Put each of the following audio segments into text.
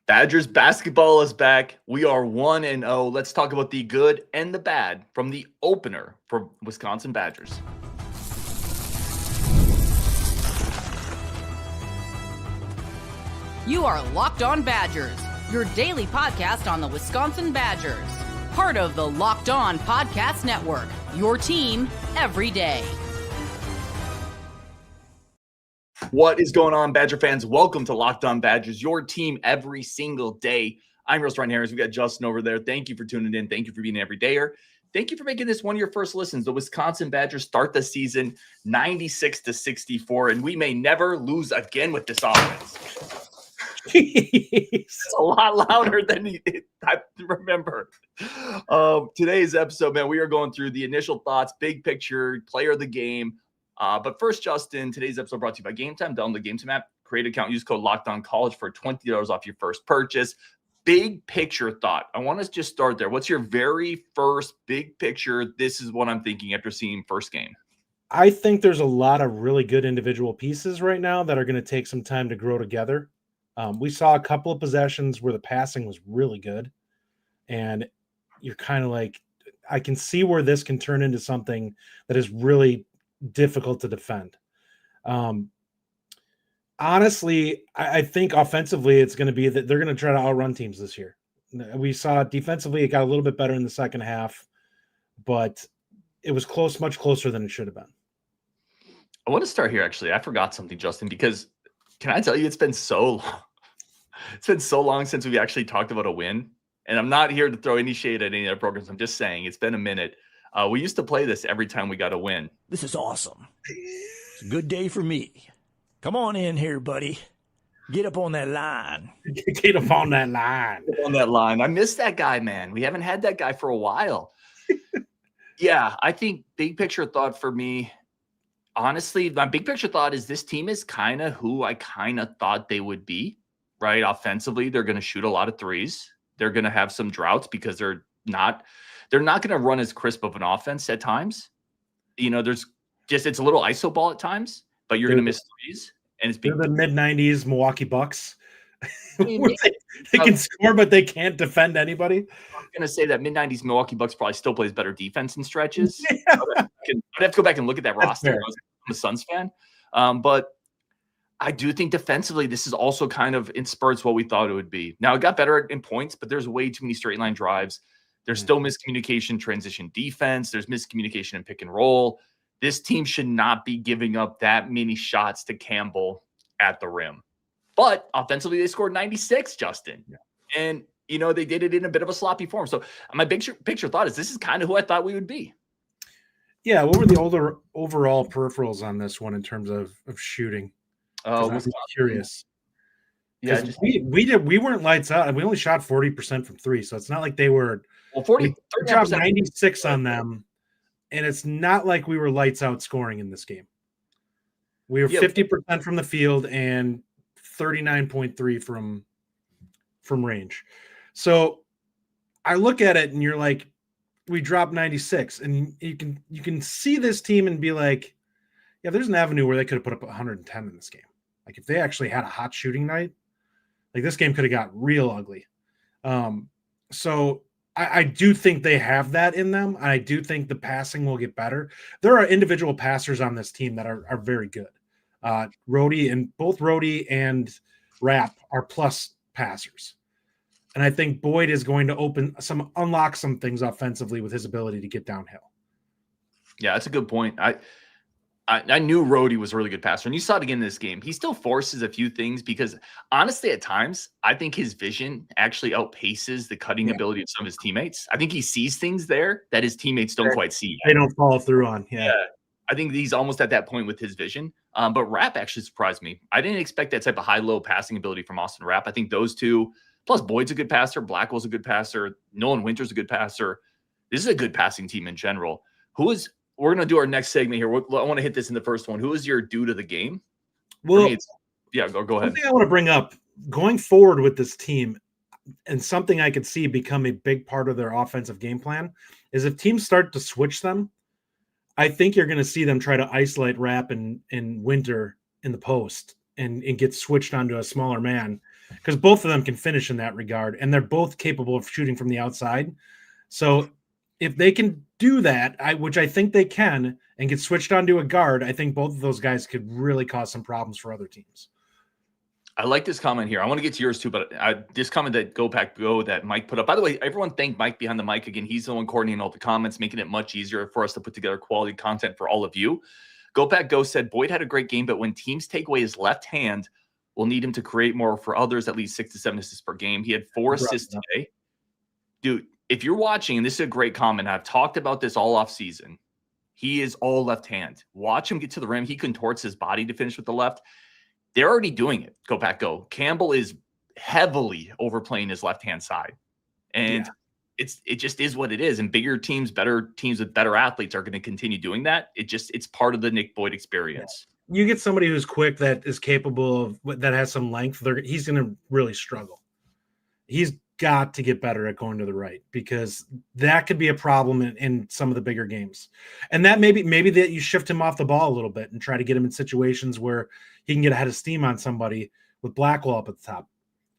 Badgers basketball is back. We are 1-0. Let's talk about the good and the bad from the opener for Wisconsin Badgers. You are Locked On Badgers, your daily podcast on the Wisconsin Badgers. Part of the Locked On Podcast Network, your team every day. What is going on, Badger fans? Welcome to Locked On Badgers, your team every single day. I'm Ross Ryan Harris. We got Justin over there. Thank you for tuning in. Thank you for being an everydayer. Thank you for making this one of your first listens. The Wisconsin Badgers start the season 96-64, and we may never lose again with this offense. It's a lot louder than I remember. Today's episode, man, we are going through the initial thoughts, big picture, player of the game. But first, Justin, today's episode brought to you by Gametime. Download the Gametime app, create an account, use code LOCKEDONCollege for $20 off your first purchase. Big picture thought. I want us to just start there. What's your very first big picture? This is what I'm thinking after seeing first game. I think there's a lot of really good individual pieces right now that are going to take some time to grow together. We saw a couple of possessions where the passing was really good, and you're kind of like, I can see where this can turn into something that is really difficult to defend. Honestly, I think offensively it's going to be that they're going to try to outrun teams this year. We saw defensively it got a little bit better in the second half, but it was close, much closer than it should have been. I want to start here, actually. I forgot something, Justin, because can I tell you, it's been so long. It's been so long since we actually talked about a win. And I'm not here to throw any shade at any other programs. I'm just saying it's been a minute. We used to play this every time we got a win. This is awesome. It's a good day for me. Come on in here, buddy. Get up on that line. Get up on that line. Get on that line. I miss that guy, man. We haven't had that guy for a while. Yeah, I think big picture thought for me, honestly, my big picture thought is this team is kind of who I kind of thought they would be, right? Offensively, they're going to shoot a lot of threes. They're going to have some droughts because they're not going to run as crisp of an offense at times. You know, it's a little iso ball at times, but you're going to miss threes. And it's the mid-90s Milwaukee Bucks. They can score, but they can't defend anybody. I'm going to say that mid-90s Milwaukee Bucks probably still plays better defense in stretches. Yeah. I'd have to go back and look at that roster. I'm a Suns fan. But I do think defensively, this is also kind of in spurts what we thought it would be. Now, it got better in points, but there's way too many straight line drives. There's still miscommunication, transition defense. There's miscommunication in pick and roll. This team should not be giving up that many shots to Campbell at the rim. But offensively, they scored 96, Justin. Yeah. And, you know, they did it in a bit of a sloppy form. So my picture thought is this is kind of who I thought we would be. Yeah, what were the overall peripherals on this one in terms of shooting? Oh, I'm curious. Yeah, we weren't lights out. We only shot 40% from three, so it's not like they were. Well, 40. We dropped 96 on them, and it's not like we were lights out scoring in this game. We were 50% from the field and 39.3 from range. So I look at it, and you're like, we dropped 96, and you can see this team and be like, yeah, there's an avenue where they could have put up 110 in this game. Like if they actually had a hot shooting night, like this game could have got real ugly. So I do think they have that in them. I do think the passing will get better. There are individual passers on this team that are very good. Both Rhodey and Rapp are plus passers. And I think Boyd is going to unlock some things offensively with his ability to get downhill. Yeah, that's a good point. I knew Rhodey was a really good passer, and you saw it again in this game. He still forces a few things because, honestly, at times, I think his vision actually outpaces the cutting ability of some of his teammates. I think he sees things there that his teammates don't quite see. They don't follow through on. Yeah. I think he's almost at that point with his vision. But Rapp actually surprised me. I didn't expect that type of high-low passing ability from Austin Rapp. I think those two, plus Boyd's a good passer, Blackwell's a good passer, Nolan Winter's a good passer. This is a good passing team in general. We're going to do our next segment here. I want to hit this in the first one. Who is your dude of the game? Well, go ahead. One thing I want to bring up, going forward with this team, and something I could see become a big part of their offensive game plan, is if teams start to switch them, I think you're going to see them try to isolate Rapp and Winter in the post and get switched onto a smaller man, because both of them can finish in that regard, and they're both capable of shooting from the outside. So if they can do that, which I think they can, and get switched onto a guard, I think both of those guys could really cause some problems for other teams. I like this comment here. I want to get to yours too, but this comment that Go Pack Go that Mike put up. By the way, everyone thank Mike behind the mic again. He's the one coordinating all the comments, making it much easier for us to put together quality content for all of you. Go Pack Go said Boyd had a great game, but when teams take away his left hand, we'll need him to create more for others, at least 6 to 7 assists per game. He had 4 assists today. Dude, if you're watching, and this is a great comment, I've talked about this all off season. He is all left hand. Watch him get to the rim. He contorts his body to finish with the left. They're already doing it. Go Pack Go. Campbell is heavily overplaying his left-hand side. And it just is what it is. And bigger teams, better teams with better athletes are going to continue doing that. It's part of the Nick Boyd experience. Yeah. You get somebody who's quick, that is capable of, that has some length, he's going to really struggle. He's got to get better at going to the right, because that could be a problem in some of the bigger games. And that maybe that you shift him off the ball a little bit and try to get him in situations where he can get ahead of steam on somebody with Blackwell up at the top.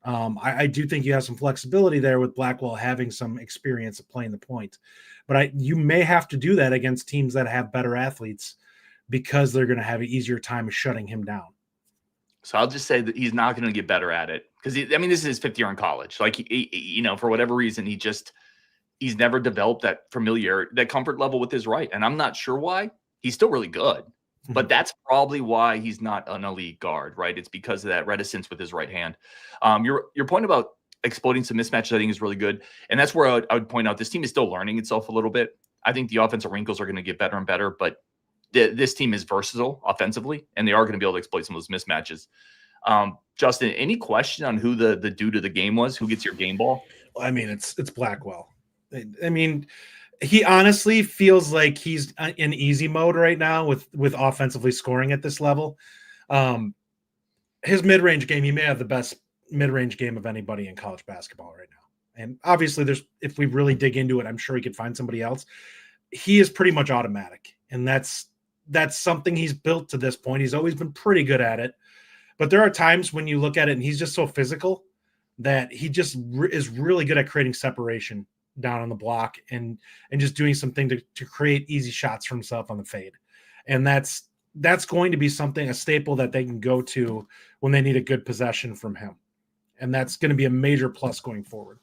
I do think you have some flexibility there with Blackwell having some experience of playing the point, but you may have to do that against teams that have better athletes, because they're going to have an easier time of shutting him down. So I'll just say that he's not going to get better at it, because this is his 5th year in college. Like, for whatever reason, he's never developed that familiarity, that comfort level with his right. And I'm not sure why. He's still really good, but that's probably why he's not an elite guard, right? It's because of that reticence with his right hand. Your point about exploiting some mismatches, I think, is really good. And that's where I would point out this team is still learning itself a little bit. I think the offensive wrinkles are going to get better and better, but this team is versatile offensively, and they are going to be able to exploit some of those mismatches. Justin, any question on who the dude of the game was? Who gets your game ball? I mean, it's Blackwell. I mean, he honestly feels like he's in easy mode right now with offensively scoring at this level. His mid-range game, he may have the best mid-range game of anybody in college basketball right now. And obviously, if we really dig into it, I'm sure he could find somebody else. He is pretty much automatic, and that's something he's built to this point. He's always been pretty good at it. But there are times when you look at it and he's just so physical that he just is really good at creating separation down on the block and just doing something to create easy shots for himself on the fade. And that's going to be a staple that they can go to when they need a good possession from him. And that's going to be a major plus going forward.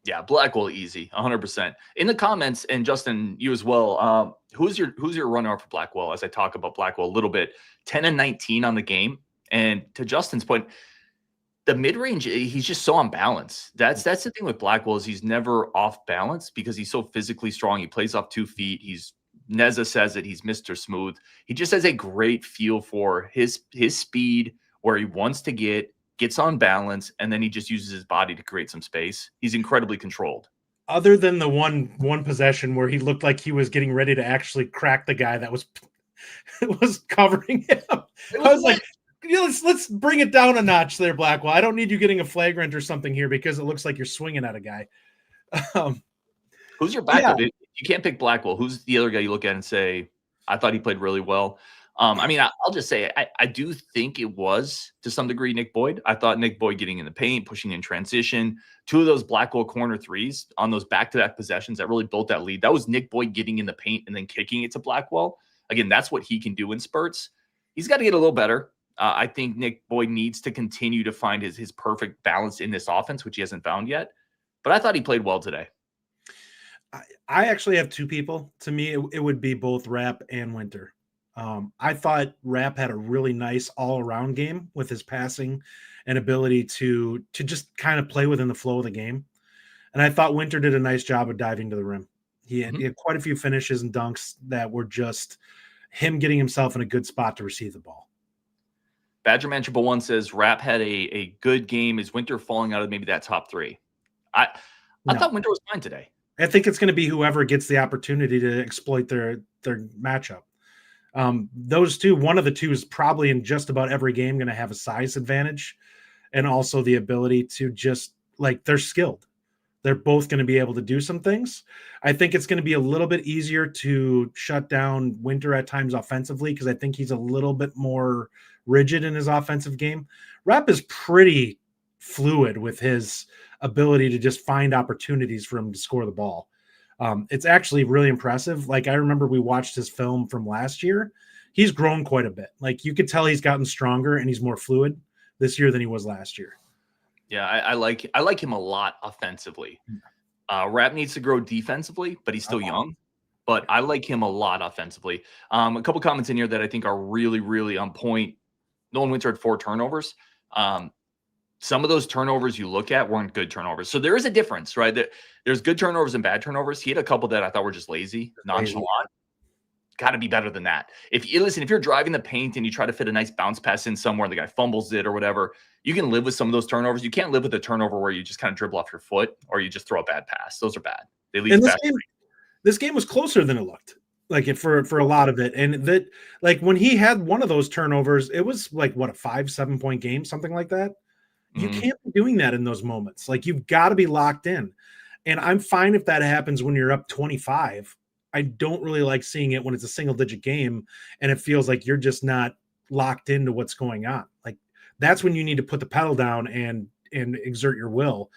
Yeah, Blackwell easy, 100%. In the comments, and Justin, you as well, who's your runner for Blackwell as I talk about Blackwell a little bit? 10 and 19 on the game. And to Justin's point, the mid-range, he's just so on balance. That's the thing with Blackwell, is he's never off balance because he's so physically strong. He plays off 2 feet. Neza says it, he's Mr. Smooth. He just has a great feel for his speed, where he wants to gets on balance, and then he just uses his body to create some space. He's incredibly controlled. Other than the one possession where he looked like he was getting ready to actually crack the guy that was covering him, I was like, let's bring it down a notch there, Blackwell. I don't need you getting a flagrant or something here, because it looks like you're swinging at a guy. Who's your backup? Yeah. You can't pick Blackwell. Who's the other guy you look at and say, I thought he played really well? I'll just say I do think it was, to some degree, Nick Boyd. I thought Nick Boyd getting in the paint, pushing in transition, 2 of those Blackwell corner threes on those back-to-back possessions that really built that lead. That was Nick Boyd getting in the paint and then kicking it to Blackwell. Again, that's what he can do in spurts. He's got to get a little better. I think Nick Boyd needs to continue to find his perfect balance in this offense, which he hasn't found yet. But I thought he played well today. I actually have 2 people. To me, it would be both Rapp and Winter. I thought Rapp had a really nice all-around game with his passing and ability to just kind of play within the flow of the game. And I thought Winter did a nice job of diving to the rim. He had quite a few finishes and dunks that were just him getting himself in a good spot to receive the ball. Badgerman Triple One says Rapp had a good game. Is Winter falling out of maybe that top 3? I thought Winter was fine today. I think it's going to be whoever gets the opportunity to exploit their matchup. Those 2, one of the 2 is probably in just about every game going to have a size advantage, and also the ability to just, like, they're skilled. They're both going to be able to do some things. I think it's going to be a little bit easier to shut down Winter at times offensively because I think he's a little bit more rigid in his offensive game. Rep is pretty fluid with his ability to just find opportunities for him to score the ball. It's actually really impressive. Like, I remember we watched his film from last year. He's grown quite a bit. Like, you could tell he's gotten stronger and he's more fluid this year than he was last year. Yeah, I like him a lot offensively. Rap needs to grow defensively, but he's still young. But I like him a lot offensively. A couple comments in here that I think are really, really on point. Nolan Winter had 4 turnovers. Some of those turnovers you look at weren't good turnovers. So there is a difference, right? There's good turnovers and bad turnovers. He had a couple that I thought were just lazy, nonchalant. Got to be better than that. If you're driving the paint and you try to fit a nice bounce pass in somewhere and the guy fumbles it or whatever, you can live with some of those turnovers. You can't live with a turnover where you just kind of dribble off your foot or you just throw a bad pass. Those are bad. They lead fast. This game was closer than it looked like it for a lot of it. And that, like, when he had one of those turnovers, it was like, what, a 5-7 point game, something like that. You can't be doing that in those moments. Like, you've got to be locked in. And I'm fine if that happens when you're up 25. I don't really like seeing it when it's a single digit game and it feels like you're just not locked into what's going on. Like, that's when you need to put the pedal down and exert your will.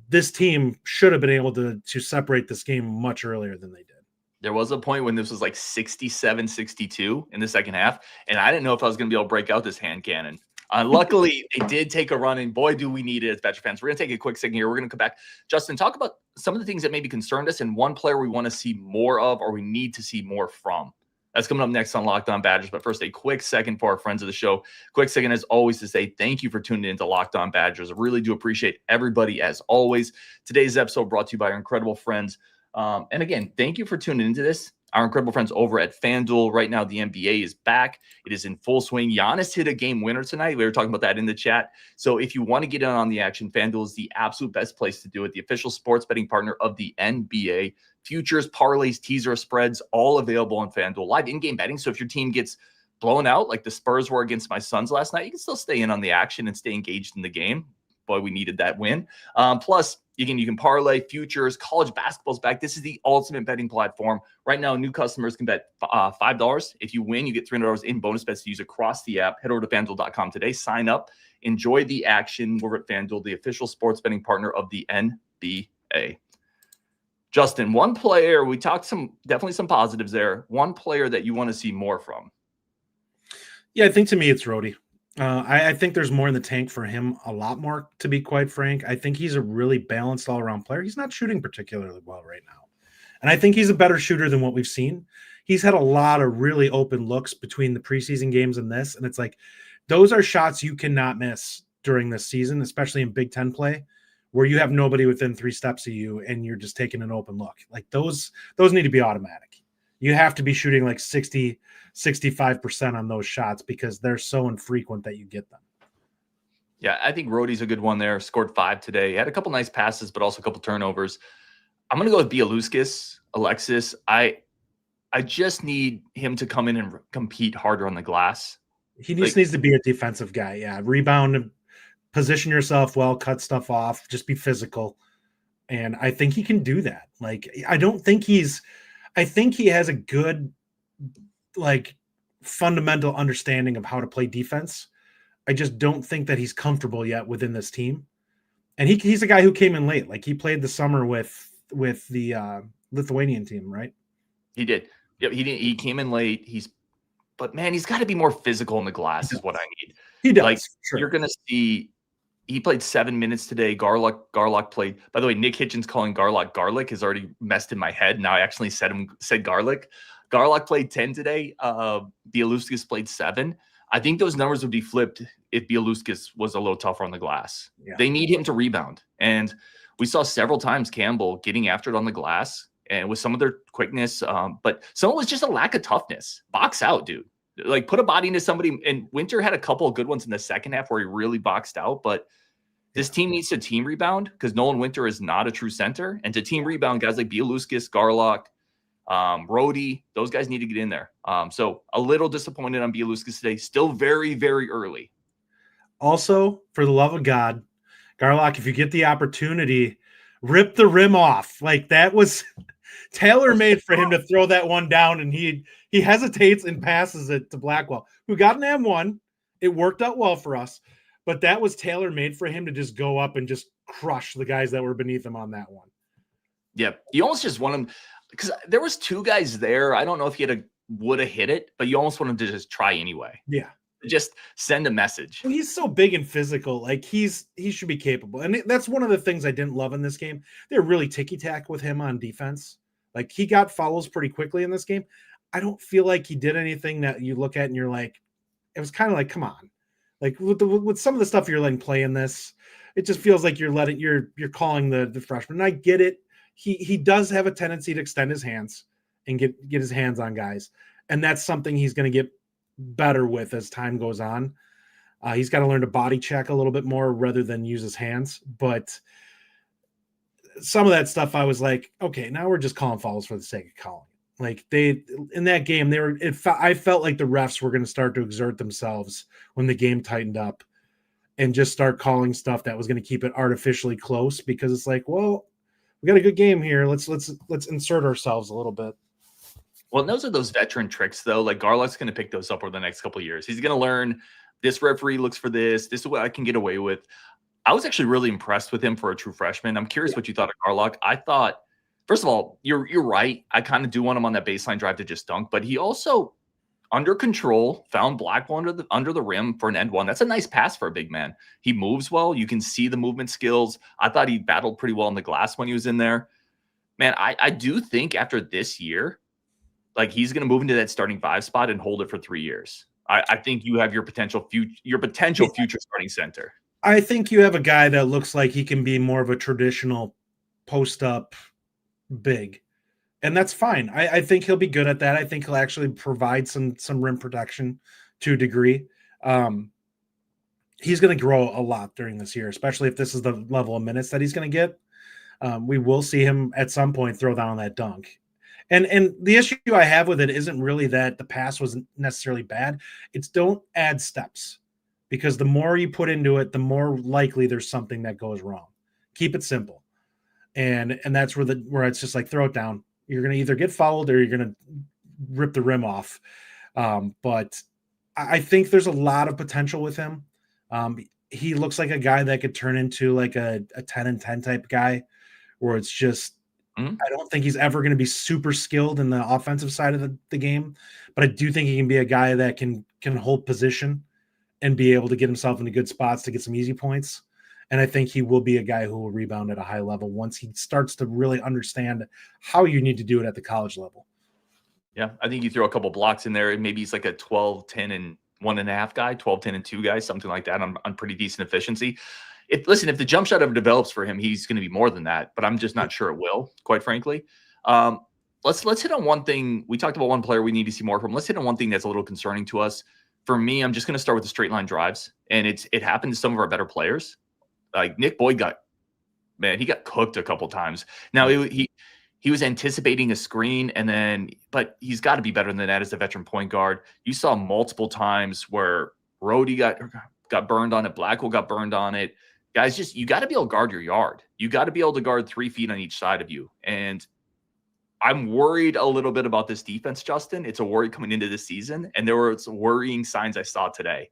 This team should have been able to separate this game much earlier than they did. There was a point when this was like 67-62 in the second half, and I didn't know if I was going to be able to break out this hand cannon. Luckily, they did take a run, and boy, do we need it as Badger fans. We're going to take a quick second here. We're going to come back. Justin, talk about some of the things that maybe concerned us and one player we want to see more of or we need to see more from. That's coming up next on Locked On Badgers. But first, a quick second for our friends of the show. Quick second, as always, to say thank you for tuning into Locked On Badgers. I really do appreciate everybody, as always. Today's episode brought to you by our incredible friends. And again, thank you for tuning into this. Our incredible friends over at FanDuel. Right now, the NBA is back. It is in full swing. Giannis hit a game winner tonight. We were talking about that in the chat. So if you want to get in on the action, FanDuel is the absolute best place to do it. The official sports betting partner of the NBA. Futures, parlays, teaser spreads, all available on FanDuel. Live in-game betting. So if your team gets blown out like the Spurs were against my Suns last night, you can still stay in on the action and stay engaged in the game. Boy, we needed that win. Plus, you can parlay, futures, college basketball's back. This is the ultimate betting platform. Right now, new customers can bet $5. If you win, you get $300 in bonus bets to use across the app. Head over to FanDuel.com today. Sign up. Enjoy the action. We're at FanDuel, the official sports betting partner of the NBA. Justin, one player, we talked definitely some positives there. One player that you want to see more from. Yeah, I think to me it's Rhodey. I think there's more in the tank for him, a lot more, to be quite frank. I think he's a really balanced all-around player. He's not shooting particularly well right now. And I think he's a better shooter than what we've seen. He's had a lot of really open looks between the preseason games and this. And it's like, those are shots you cannot miss during this season, especially in Big Ten play, where you have nobody within 3 steps of you and you're just taking an open look. Like, those need to be automatic. You have to be shooting like 60, 65% on those shots because they're so infrequent that you get them. Yeah, I think Rhodey's a good one there. Scored 5 today. Had a couple nice passes, but also a couple turnovers. I'm going to go with Bialuskas, Alexis. I just need him to come in and compete harder on the glass. He just needs to be a defensive guy. Yeah, rebound, position yourself well, cut stuff off, just be physical. And I think he can do that. Like, I think he has a good, like, fundamental understanding of how to play defense. I just don't think that he's comfortable yet within this team. And he's a guy who came in late. Like, he played the summer with the Lithuanian team, right? He did. Yeah, he came in late. But man, he's got to be more physical in the glass is what I need. He does. Like, sure. You're going to see he played 7 minutes today. Garlock played. By the way, Nick Hitchens calling Garlock garlic has already messed in my head. Now I actually said garlic. Garlock played 10 today. Bialuskas played 7. I think those numbers would be flipped if Bialuskas was a little tougher on the glass. Yeah. They need him to rebound. And we saw several times Campbell getting after it on the glass and with some of their quickness. But some of it was just a lack of toughness. Box out, dude. Like, put a body into somebody. And Winter had a couple of good ones in the second half where he really boxed out. But this team needs to team rebound because Nolan Winter is not a true center. And to team rebound, guys like Bialuskas, Garlock, Rhodey, those guys need to get in there. So a little disappointed on Bialuskas today. Still very, very early. Also, for the love of God, Garlock, if you get the opportunity, Rip the rim off. Like that was tailor-made for him to throw that one down, and he hesitates and passes it to Blackwell, who got an M1. It worked out well for us, but that was tailor-made for him to just go up and just crush the guys that were beneath him on that one. Yep. You almost just want him, because there was two guys there. I don't know if he would have hit it, but you almost want him to just try anyway. Yeah. Just send a message. Well, he's so big and physical. Like he should be capable. And that's one of the things I didn't love in this game. They're really ticky-tack with him on defense. Like he got fouls pretty quickly in this game. I don't feel like he did anything that you look at and you're like, it was kind of like, come on. Like with some of the stuff you're letting play in this, it just feels like you're calling the freshman. And I get it. He does have a tendency to extend his hands and get his hands on guys. And that's something he's going to get better with as time goes on. He's got to learn to body check a little bit more rather than use his hands. But some of that stuff, I was like, okay, now we're just calling fouls for the sake of calling. Like in that game, I felt like the refs were going to start to exert themselves when the game tightened up and just start calling stuff that was going to keep it artificially close, because it's like, well, we got a good game here. Let's insert ourselves a little bit. Well, those are those veteran tricks, though. Like Garlock's going to pick those up over the next couple of years. He's going to learn this referee looks for this. This is what I can get away with. I was actually really impressed with him for a true freshman. I'm curious what you thought of Garlock. I thought, first of all, you're right. I kind of do want him on that baseline drive to just dunk, but he also, under control, found Blackwell under the rim for an end one. That's a nice pass for a big man. He moves well. You can see the movement skills. I thought he battled pretty well in the glass when he was in there. Man, I do think after this year, like he's going to move into that starting 5 spot and hold it for 3 years. I think you have your potential future starting center. I think you have a guy that looks like he can be more of a traditional post-up big, and that's fine. I think he'll be good at that. I think he'll actually provide some rim protection to a degree. He's going to grow a lot during this year, especially if this is the level of minutes that he's going to get. We will see him at some point throw down that dunk. And the issue I have with it isn't really that the pass wasn't necessarily bad. It's don't add steps, because the more you put into it, the more likely there's something that goes wrong. Keep it simple. And that's where it's just like, throw it down. You're going to either get fouled or you're going to rip the rim off. But I think there's a lot of potential with him. He looks like a guy that could turn into like a 10 and 10 type guy, where it's just, I don't think he's ever going to be super skilled in the offensive side of the game, but I do think he can be a guy that can hold position and be able to get himself into good spots to get some easy points. And I think he will be a guy who will rebound at a high level once he starts to really understand how you need to do it at the college level. Yeah, I think you throw a couple blocks in there, and maybe he's like a 12, 10, and 1.5 guy, 12, 10, and 2 guy, something like that on pretty decent efficiency. If the jump shot ever develops for him, he's going to be more than that, but I'm just not sure it will, quite frankly. Let's hit on one thing. We talked about one player we need to see more from. Let's hit on one thing that's a little concerning to us. For me, I'm just going to start with the straight line drives, and it happened to some of our better players. Like Nick Boyd got cooked a couple times. Now he was anticipating a screen, but he's got to be better than that as a veteran point guard. You saw multiple times where Rhodey got burned on it, Blackwell got burned on it. Guys, you got to be able to guard your yard. You got to be able to guard 3 feet on each side of you. And I'm worried a little bit about this defense, Justin. It's a worry coming into this season, and there were some worrying signs I saw today.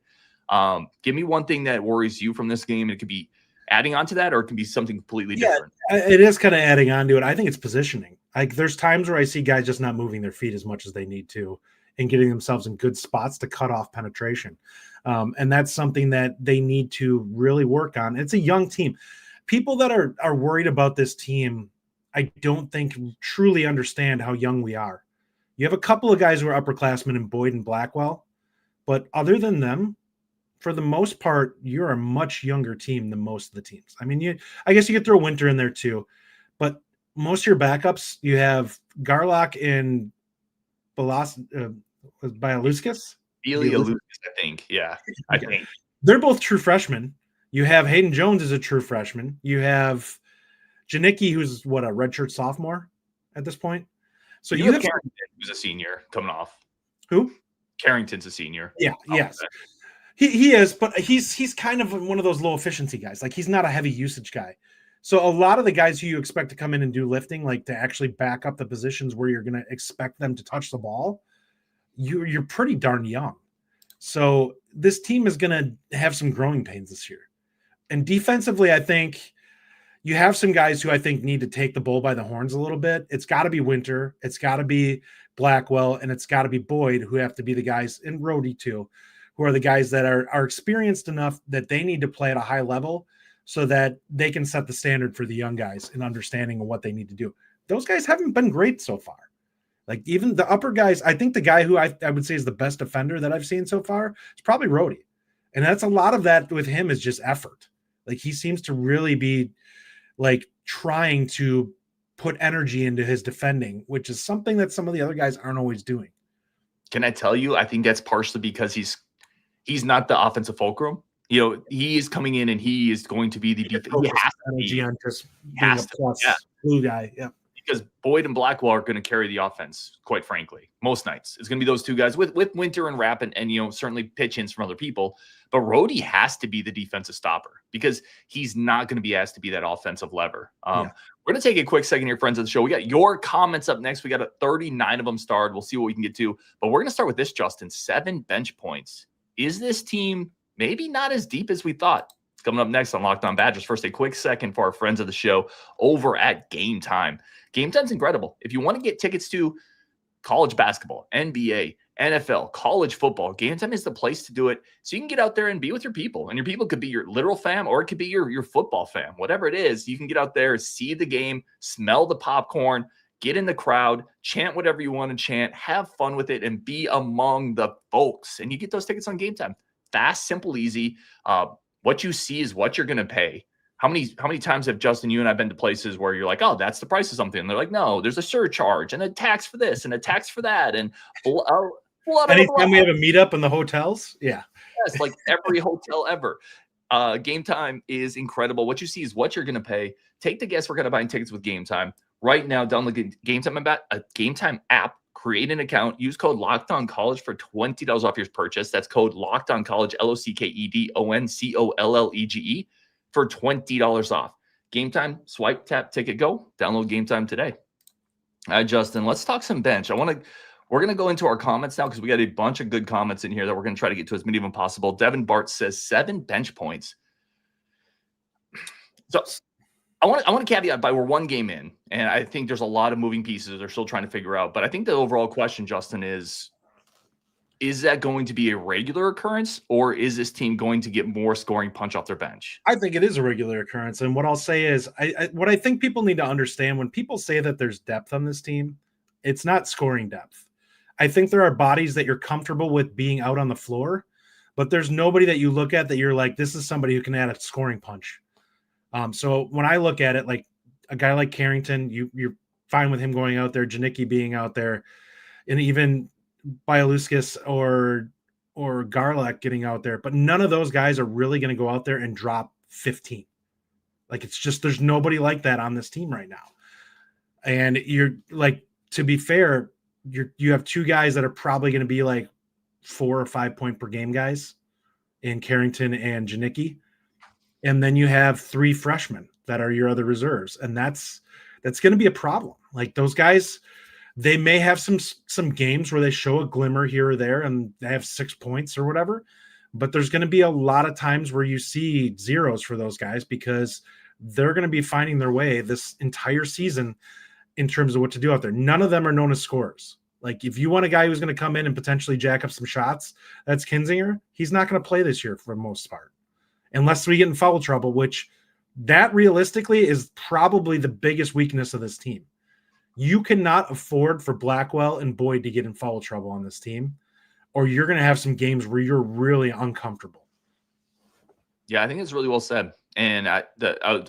Give me one thing that worries you from this game. It could be adding on to that, or it can be something completely different. It is kind of adding on to it. I think it's positioning. Like there's times where I see guys just not moving their feet as much as they need to and getting themselves in good spots to cut off penetration. And that's something that they need to really work on. It's a young team. People that are worried about this team, I don't think truly understand how young we are. You have a couple of guys who are upperclassmen in Boyd and Blackwell, but other than them, for the most part, you're a much younger team than most of the teams. I mean, I guess you could throw Winter in there too, but most of your backups, you have Garlock and Bialuskas, I think. Yeah, I think. They're both true freshmen. You have Hayden Jones as a true freshman. You have Janicki, who's a redshirt sophomore at this point. So you have Carrington, who's a senior coming off. Who? Carrington's a senior. Yeah, yes. He is, but he's kind of one of those low efficiency guys. Like he's not a heavy usage guy. So a lot of the guys who you expect to come in and do lifting, like to actually back up the positions where you're going to expect them to touch the ball, you're pretty darn young. So this team is going to have some growing pains this year. And defensively, I think you have some guys who I think need to take the bull by the horns a little bit. It's got to be Winter. It's got to be Blackwell. And it's got to be Boyd, who have to be the guys, and Rhodey too, who are the guys that are experienced enough that they need to play at a high level so that they can set the standard for the young guys in understanding of what they need to do. Those guys haven't been great so far. Like even the upper guys, I think the guy who I would say is the best defender that I've seen so far is probably Rhodey. And that's a lot of that with him is just effort. Like he seems to really be like trying to put energy into his defending, which is something that some of the other guys aren't always doing. Can I tell you, I think that's partially because he's not the offensive fulcrum. You know, he is coming in and he is going to be the defense. He has to energy be. on just being a plus blue guy. Yeah. Because Boyd and Blackwell are going to carry the offense, quite frankly, most nights. It's going to be those two guys with Winter and Rapp and you know, certainly pitch-ins from other people. But Rhodey has to be the defensive stopper because he's not going to be asked to be that offensive lever. We're going to take a quick second here, friends of the show. We got your comments up next. We got 39 of them starred. We'll see what we can get to. But we're going to start with this, Justin. 7 bench points. Is this team maybe not as deep as we thought? It's coming up next on Locked On Badgers. First, a quick second for our friends of the show over at Gametime. Gametime's incredible. If you want to get tickets to college basketball, NBA, NFL, college football, Gametime is the place to do it. So you can get out there and be with your people. And your people could be your literal fam or it could be your football fam. Whatever it is, you can get out there, see the game, smell the popcorn, get in the crowd, chant whatever you want to chant, have fun with it, and be among the folks. And you get those tickets on Gametime. Fast, simple, easy. What you see is what you're going to pay. How many times have Justin, you and I been to places where you're like, oh, that's the price of something. And they're like, no, there's a surcharge and a tax for this and a tax for that. And anytime we have a meetup in the hotels. Yeah. Yes, like every hotel ever. Gametime is incredible. What you see is what you're going to pay. Take the guesswork out of buying tickets with Gametime. Right now, download the Gametime app, create an account, use code LOCKEDONCollege for $20 off your purchase. That's code LOCKEDONCollege, LOCKEDONCOLLEGE. For $20 off. Gametime, swipe, tap, ticket, go. Download Gametime today. All right, Justin, let's talk some bench. We're going to go into our comments now because we got a bunch of good comments in here that we're going to try to get to as many of them possible. Devin Bart says 7 bench points. So I want to caveat by we're 1 game in, and I think there's a lot of moving pieces they're still trying to figure out. But I think the overall question, Justin, is that going to be a regular occurrence, or is this team going to get more scoring punch off their bench? I think it is a regular occurrence. And what I'll say is what I think people need to understand when people say that there's depth on this team, it's not scoring depth. I think there are bodies that you're comfortable with being out on the floor, but there's nobody that you look at that you're like, this is somebody who can add a scoring punch. So when I look at it, like a guy like Carrington, you're fine with him going out there, Janicki being out there, and even Bialuskis or Garlock getting out there, but none of those guys are really going to go out there and drop 15. Like it's just, there's nobody like that on this team right now. And you're like, to be fair, you have 2 guys that are probably going to be like 4 or 5 point per game guys in Carrington and Janicki. And then you have 3 freshmen that are your other reserves. And that's going to be a problem. Like those guys, they may have some games where they show a glimmer here or there and they have 6 points or whatever, but there's going to be a lot of times where you see zeros for those guys because they're going to be finding their way this entire season in terms of what to do out there. None of them are known as scorers. Like if you want a guy who's going to come in and potentially jack up some shots, that's Kinzinger. He's not going to play this year for the most part, unless we get in foul trouble, which that realistically is probably the biggest weakness of this team. You cannot afford for Blackwell and Boyd to get in foul trouble on this team, or you're going to have some games where you're really uncomfortable. Yeah, I think it's really well said. And I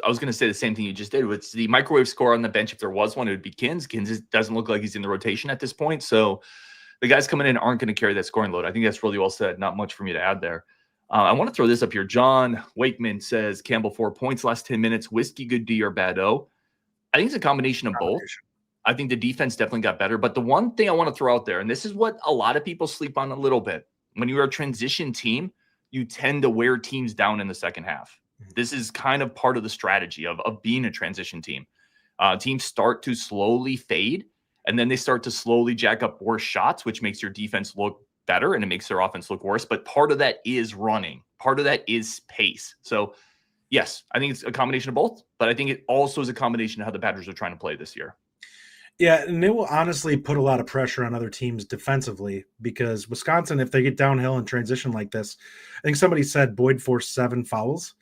was going to say the same thing you just did. It's the microwave score on the bench. If there was one, it would be Kins. Kins doesn't look like he's in the rotation at this point. So the guys coming in aren't going to carry that scoring load. I think that's really well said. Not much for me to add there. I want to throw this up here. John Wakeman says Campbell 4 points last 10 minutes. Whiskey, good D or bad O. I think it's a combination of both. I think the defense definitely got better. But the one thing I want to throw out there, and this is what a lot of people sleep on a little bit, when you're a transition team, you tend to wear teams down in the second half. This is kind of part of the strategy of being a transition team. Teams start to slowly fade, and then they start to slowly jack up worse shots, which makes your defense look better and it makes their offense look worse. But part of that is running. Part of that is pace. So, yes, I think it's a combination of both, but I think it also is a combination of how the Badgers are trying to play this year. Yeah, and it will honestly put a lot of pressure on other teams defensively because Wisconsin, if they get downhill and transition like this, I think somebody said Boyd forced 7 fouls.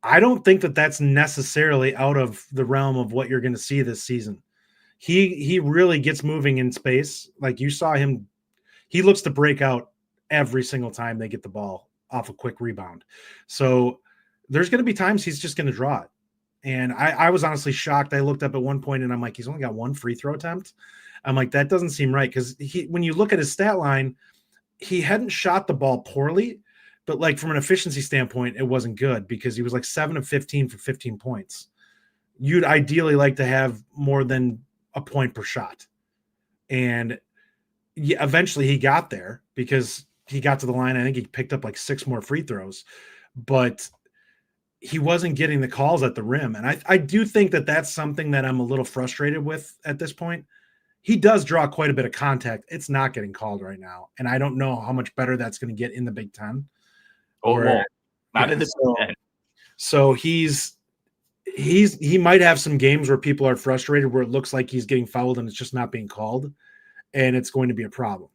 I don't think that that's necessarily out of the realm of what you're going to see this season. He really gets moving in space. Like you saw him, he looks to break out every single time they get the ball off a quick rebound. So there's going to be times he's just going to draw it. And I was honestly shocked. I looked up at one point and I'm like, he's only got 1 free throw attempt. I'm like, that doesn't seem right. Because when you look at his stat line, he hadn't shot the ball poorly, but like from an efficiency standpoint, it wasn't good because he was like 7 of 15 for 15 points. You'd ideally like to have more than a point per shot. And eventually he got there because he got to the line. I think he picked up like 6 more free throws, but he wasn't getting the calls at the rim. And I do think that that's something that I'm a little frustrated with at this point. He does draw quite a bit of contact. It's not getting called right now. And I don't know how much better that's going to get in the Big Ten. Not in the Big Ten. So he might have some games where people are frustrated, where it looks like he's getting fouled and it's just not being called. And it's going to be a problem.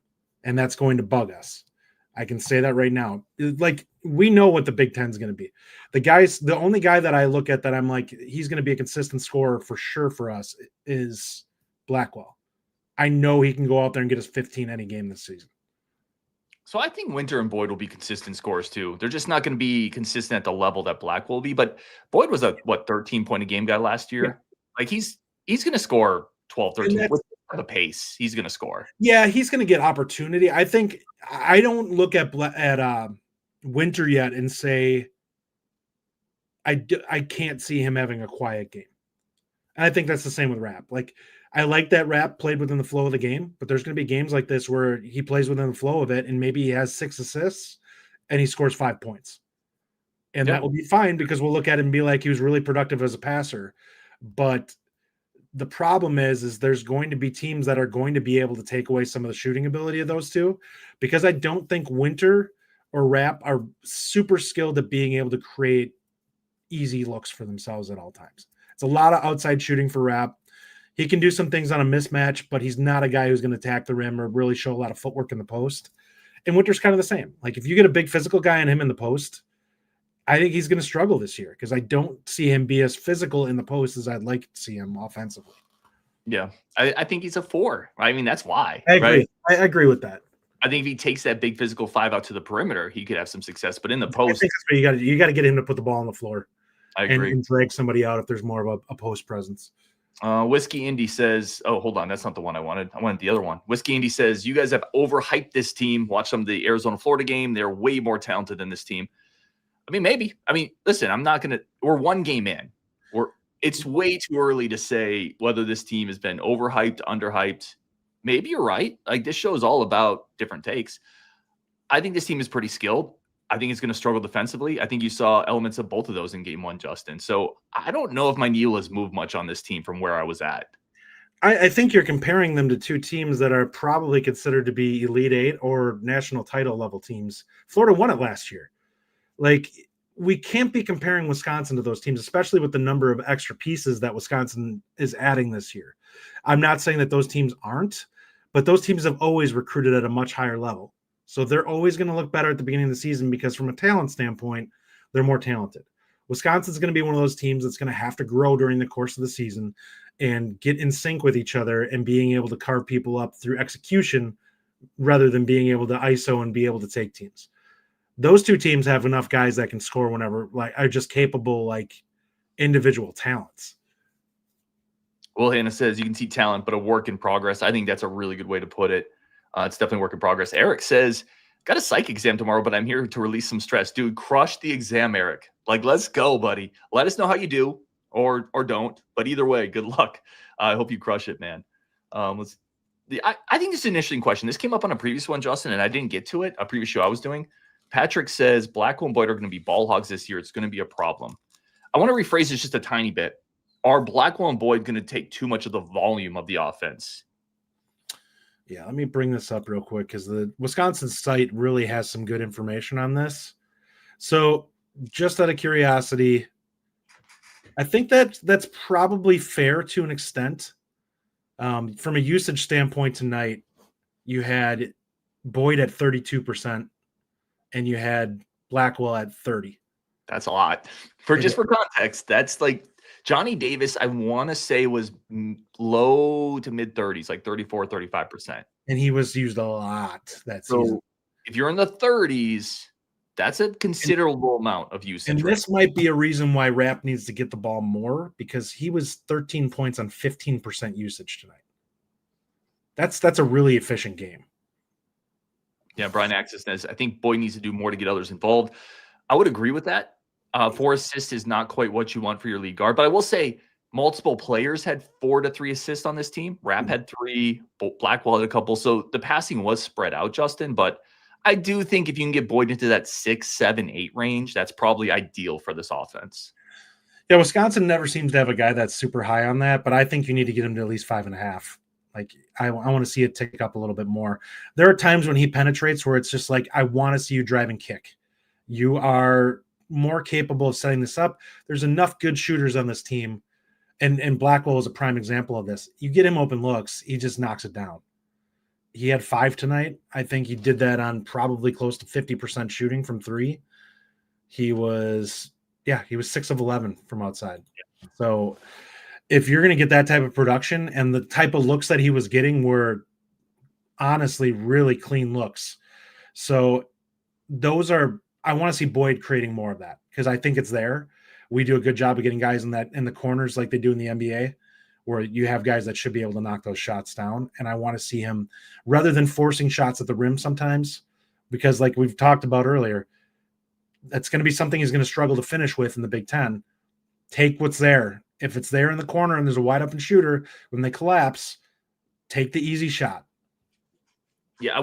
And that's going to bug us. I can say that right now. Like, we know what the Big Ten is going to be. The only guy that I look at that I'm like, he's going to be a consistent scorer for sure for us is Blackwell. I know he can go out there and get us 15 any game this season. So I think Winter and Boyd will be consistent scorers too. They're just not going to be consistent at the level that Blackwell will be. But Boyd was a 13-point a game guy last year. Yeah. Like he's going to score 12, 13 with the pace. He's going to score. Yeah, he's going to get opportunity. I think I don't look at Winter yet and say I can't see him having a quiet game. And I think that's the same with Rapp. Like, I like that Rapp played within the flow of the game, but there's going to be games like this where he plays within the flow of it and maybe he has 6 assists and he scores 5 points. And that will be fine because we'll look at it and be like, he was really productive as a passer. But the problem is there's going to be teams that are going to be able to take away some of the shooting ability of those two, because I don't think Winter or Rapp are super skilled at being able to create easy looks for themselves at all times. It's a lot of outside shooting for Rapp. He can do some things on a mismatch, but he's not a guy who's going to attack the rim or really show a lot of footwork in the post. And Winter's kind of the same. Like, if you get a big physical guy on him in the post, I think he's going to struggle this year because I don't see him be as physical in the post as I'd like to see him offensively. Yeah, I think he's a 4. I mean, that's why. I agree. Right? I agree with that. I think if he takes that big physical 5 out to the perimeter, he could have some success. But in the post, I think that's what you got to get him to put the ball on the floor. I agree. And drag somebody out if there's more of a post presence. Whiskey Indy says, oh, hold on. That's not the one I wanted. I wanted the other one. Whiskey Indy says, you guys have overhyped this team. Watch some of the Arizona-Florida game. They're way more talented than this team. I mean, maybe. I mean, listen, I'm not going to – we're 1 game in. It's way too early to say whether this team has been overhyped, underhyped. Maybe you're right. Like, this show is all about different takes. I think this team is pretty skilled. I think it's going to struggle defensively. I think you saw elements of both of those in game 1, Justin. So I don't know if my needle has moved much on this team from where I was at. I think you're comparing them to 2 teams that are probably considered to be Elite 8 or national title level teams. Florida won it last year. Like, we can't be comparing Wisconsin to those teams, especially with the number of extra pieces that Wisconsin is adding this year. I'm not saying that those teams aren't, but those teams have always recruited at a much higher level. So they're always going to look better at the beginning of the season because from a talent standpoint, they're more talented. Wisconsin's going to be one of those teams that's going to have to grow during the course of the season and get in sync with each other and being able to carve people up through execution rather than being able to ISO and be able to take teams. Those 2 teams have enough guys that can score whenever, like, are just capable, like, individual talents. Will Hannah says you can see talent, but a work in progress. I think that's a really good way to put it. It's definitely work in progress. Eric says, got a psych exam tomorrow, but I'm here to release some stress. Dude, crush the exam, Eric. Like, let's go, buddy. Let us know how you do or don't. But either way, good luck. I hope you crush it, man. I think this is an interesting question. This came up on a previous one, Justin, and I didn't get to it, a previous show I was doing. Patrick says Blackwell and Boyd are going to be ball hogs this year. It's going to be a problem. I want to rephrase this just a tiny bit. Are Blackwell and Boyd going to take too much of the volume of the offense? Yeah, let me bring this up real quick because the Wisconsin site really has some good information on this. So just out of curiosity, I think that's probably fair to an extent. From a usage standpoint tonight, you had Boyd at 32% and you had Blackwell at 30%. That's a lot. For context, that's like Johnny Davis, I want to say, was low to mid 30s, like 34, 35%. And he was used a lot that season. If you're in the 30s, that's a considerable amount of usage. And this might be a reason why Rapp needs to get the ball more, because he was 13 points on 15% usage tonight. That's a really efficient game. Yeah, Brian Axis says, I think Boyd needs to do more to get others involved. I would agree with that. 4 assists is not quite what you want for your lead guard. But I will say multiple players had 4 to 3 assists on this team. Rapp had 3, Blackwell had a couple. So the passing was spread out, Justin. But I do think if you can get Boyd into that 6, 7, 8 range, that's probably ideal for this offense. Yeah, Wisconsin never seems to have a guy that's super high on that, but I think you need to get him to at least 5.5. Like, I want to see it tick up a little bit more. There are times when he penetrates where it's just like, I want to see you drive and kick. You are more capable of setting this up. There's enough good shooters on this team, and Blackwell is a prime example of this. You get him open looks, he just knocks it down. He had 5 tonight. I think he did that on probably close to 50% shooting from 3. He was 6 of 11 from outside. Yeah. So if you're going to get that type of production, and the type of looks that he was getting were honestly really clean looks. So I want to see Boyd creating more of that, because I think it's there. We do a good job of getting guys in the corners like they do in the NBA, where you have guys that should be able to knock those shots down. And I want to see him, rather than forcing shots at the rim sometimes, because like we've talked about earlier, that's going to be something he's going to struggle to finish with in the Big Ten. Take what's there. If it's there in the corner and there's a wide open shooter, when they collapse, take the easy shot. Yeah,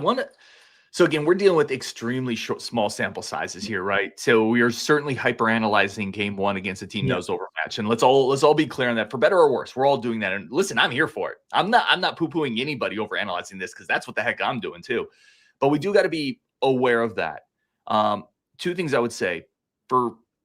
so again, we're dealing with extremely small sample sizes here, right? So we are certainly hyper-analyzing game 1 against a team that was overmatched. And let's all be clear on that. For better or worse, we're all doing that. And listen, I'm here for it. I'm not poo-pooing anybody over-analyzing this, because that's what the heck I'm doing too. But we do got to be aware of that. 2 things I would say.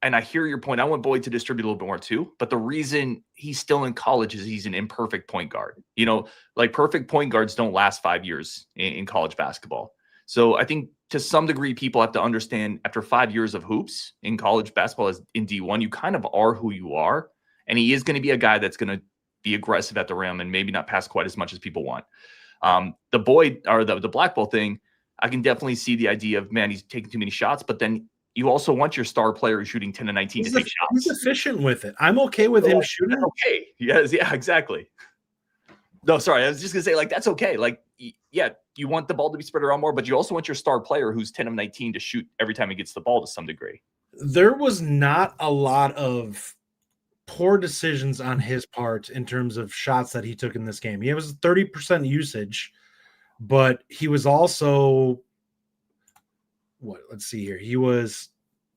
And I hear your point. I want Boyd to distribute a little bit more too. But the reason he's still in college is he's an imperfect point guard. You know, like perfect point guards don't last 5 years in college basketball. So I think to some degree, people have to understand after 5 years of hoops in college basketball as in D1, you kind of are who you are. And he is going to be a guy that's going to be aggressive at the rim and maybe not pass quite as much as people want. The Boyd or the Blackwell thing, I can definitely see the idea of, man, he's taking too many shots, but then you also want your star player shooting 10 to 19 to take shots. He's efficient with it. I'm okay with him shooting. Okay. Yes. Yeah, exactly. No, sorry. I was just going to say, like, that's okay. Like, yeah, you want the ball to be spread around more, but you also want your star player who's 10 of 19 to shoot every time he gets the ball to some degree. There was not a lot of poor decisions on his part in terms of shots that he took in this game. He was 30% usage, but he was also, let's see here. He was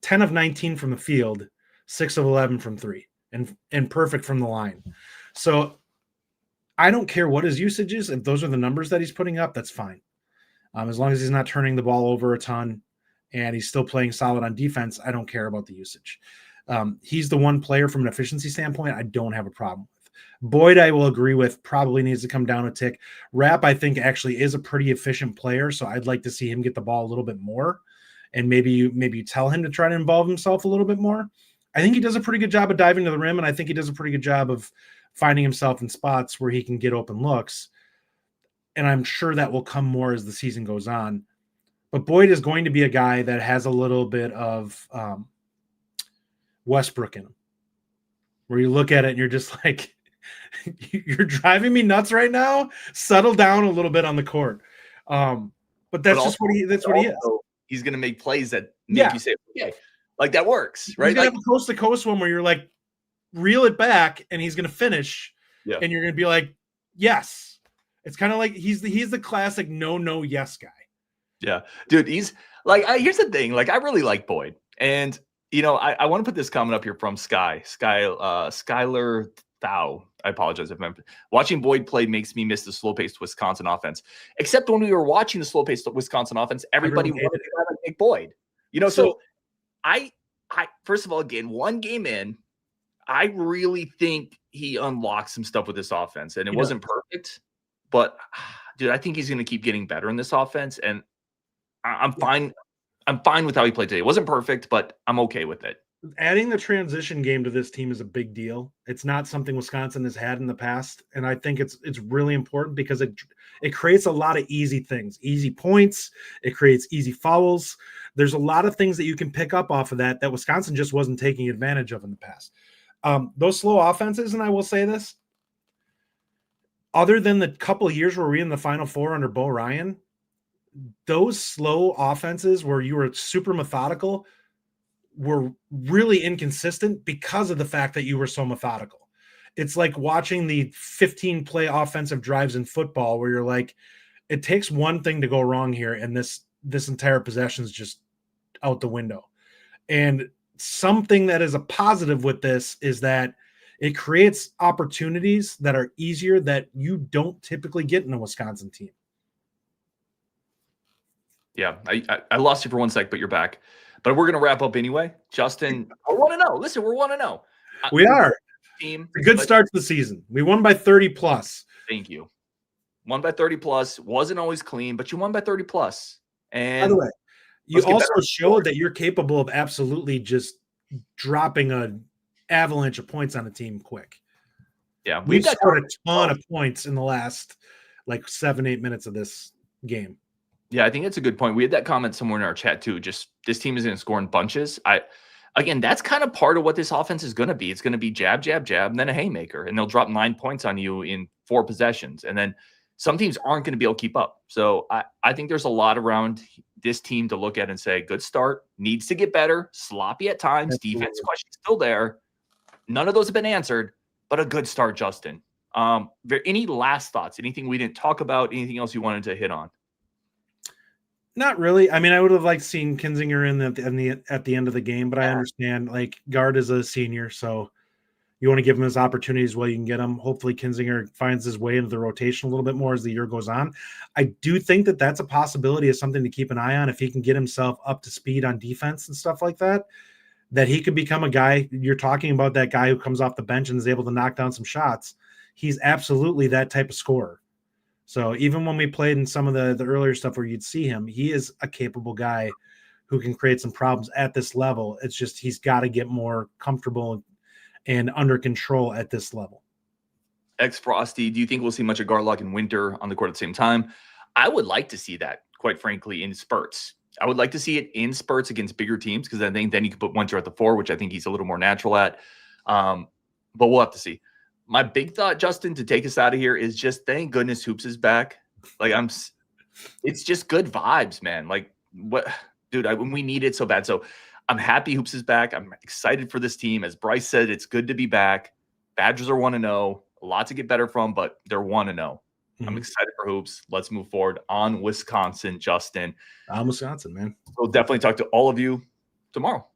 10 of 19 from the field, 6 of 11 from 3, and perfect from the line. So I don't care what his usage is. If those are the numbers that he's putting up, that's fine. As long as he's not turning the ball over a ton and he's still playing solid on defense, I don't care about the usage. He's the one player from an efficiency standpoint I don't have a problem with. Boyd, I will agree with, probably needs to come down a tick. Rapp, I think, actually is a pretty efficient player, so I'd like to see him get the ball a little bit more, and maybe you tell him to try to involve himself a little bit more. I think he does a pretty good job of diving to the rim, and I think he does a pretty good job of finding himself in spots where he can get open looks. And I'm sure that will come more as the season goes on. But Boyd is going to be a guy that has a little bit of Westbrook in him, where you look at it and you're just like, you're driving me nuts right now. Settle down a little bit on the court. But that's just what he is. He's going to make plays that make you say, okay, like that works, right? He's going to have a coast to coast one where you're like, reel it back, and he's going to finish, and you're going to be like, yes. It's kind of like he's the classic no, yes guy. Yeah, dude, Here's the thing. Like, I really like Boyd. And, I want to put this comment up here from Skylar Thau. I apologize if I'm watching Boyd play makes me miss the slow-paced Wisconsin offense. Except when we were watching the slow-paced Wisconsin offense, everybody wanted to like Nick Boyd. So I first of all, again, one game in, I really think he unlocked some stuff with this offense, and it wasn't perfect, but dude, I think he's going to keep getting better in this offense, and I'm fine. I'm fine with how he played today. It wasn't perfect, but I'm okay with it. Adding the transition game to this team is a big deal. It's not something Wisconsin has had in the past, and I think it's really important because it creates a lot of easy things, easy points. It creates easy fouls. There's a lot of things that you can pick up off of that Wisconsin just wasn't taking advantage of in the past. Those slow offenses, and I will say this, other than the couple of years where we were in the Final Four under Bo Ryan, those slow offenses where you were super methodical were really inconsistent because of the fact that you were so methodical. It's like watching the 15-play offensive drives in football where you're like, it takes one thing to go wrong here, and this entire possession is just out the window. And something that is a positive with this is that it creates opportunities that are easier that you don't typically get in a Wisconsin team. Yeah, I lost you for 1 sec, but you're back. But we're going to wrap up anyway. Justin, we're 1-0. Listen, we're 1-0. We are. Team. A good start to the season. We won by 30 plus. Thank you. Won by 30 plus. Wasn't always clean, but you won by 30 plus. And by the way, you also showed that you're capable of absolutely just dropping an avalanche of points on a team quick. Yeah. We've scored a ton of points in the last 7-8 minutes of this game. Yeah, I think that's a good point. We had that comment somewhere in our chat too. Just this team is going to score in bunches. Again, that's kind of part of what this offense is going to be. It's going to be jab, jab, jab, and then a haymaker, and they'll drop 9 points on you in 4 possessions. And then some teams aren't going to be able to keep up. So I think there's a lot around this team to look at and say, good start, needs to get better, sloppy at times, defense question still there. None of those have been answered, but a good start, Justin. Any last thoughts? Anything we didn't talk about? Anything else you wanted to hit on? Not really. I mean, I would have liked seeing Kinzinger at the end of the game, but I understand Guard is a senior, so you want to give him his opportunities while you can get him. Hopefully Kinzinger finds his way into the rotation a little bit more as the year goes on. I do think that that's a possibility of something to keep an eye on if he can get himself up to speed on defense and stuff like that, that he could become a guy. You're talking about that guy who comes off the bench and is able to knock down some shots. He's absolutely that type of scorer. So even when we played in some of the earlier stuff where you'd see him, he is a capable guy who can create some problems at this level. It's just he's got to get more comfortable and under control at this level. Frosty, do you think we'll see much of Garlock and Winter on the court at the same time? I would like to see that, quite frankly, in spurts. I would like to see it in spurts against bigger teams because I think then you can put Winter at the 4, which I think he's a little more natural at. But we'll have to see. My big thought, Justin, to take us out of here is just thank goodness Hoops is back. It's just good vibes, man. We need it so bad. So I'm happy Hoops is back. I'm excited for this team. As Bryce said, it's good to be back. Badgers are 1-0. A lot to get better from, but they're 1-0. Mm-hmm. I'm excited for Hoops. Let's move forward on Wisconsin, Justin. On Wisconsin, man. We'll definitely talk to all of you tomorrow.